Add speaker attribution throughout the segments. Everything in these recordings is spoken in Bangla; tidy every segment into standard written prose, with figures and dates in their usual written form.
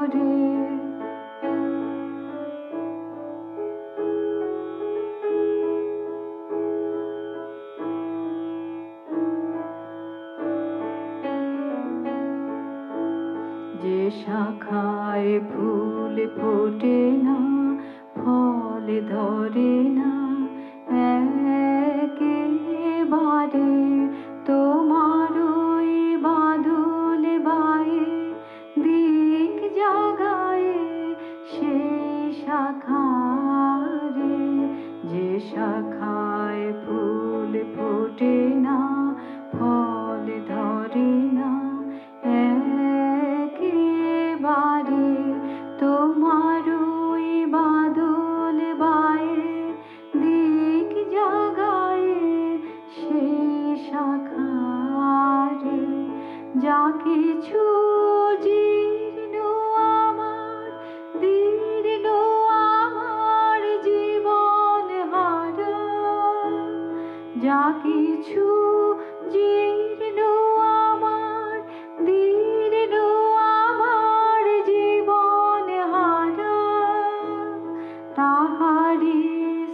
Speaker 1: ঝরে। যে শাখায় ফুল ফোটে না, ফল ধরে না একেবারে, তোমার ওই বাদল বায়ে দিক জাগায় সেই শাখারে। যে শাখায় ফুল ফোটে না, ফল ধরে না একেবারে, তোমার ওই বাদল বায়ে দিক জাগায় সেই শাখারে। যা কিছু জীর্ণ আমার, দীর্ণ আমার জীবন হারা, যা কিছু জীর্ণ আমার, দীর্ণ আমার জীবন হারা, তাহারি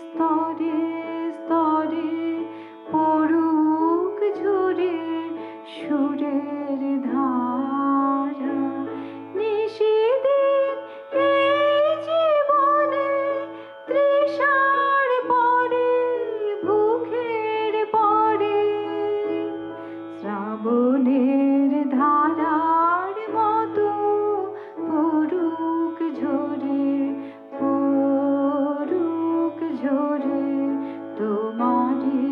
Speaker 1: স্তরে স্তরে পড়ুক ঝরে সুরের ধারা। নিশিদিন এই জীবনে তৃষার পরে, ভুখের পরে, শ্রাবণের ধারার মতো পড়ুক ঝরে, পড়ুক ঝরে তোমারি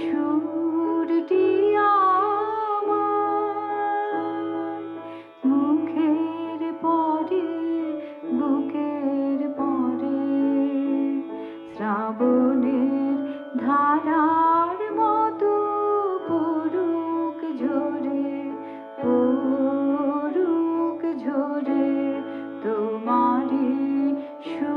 Speaker 1: সুরটি আমার। মুখের পরে, বুকের পরে, শ্রাবণের ধারার মতো পড়ুক ঝরে, পড়ুক ঝরে তোমারি সুর।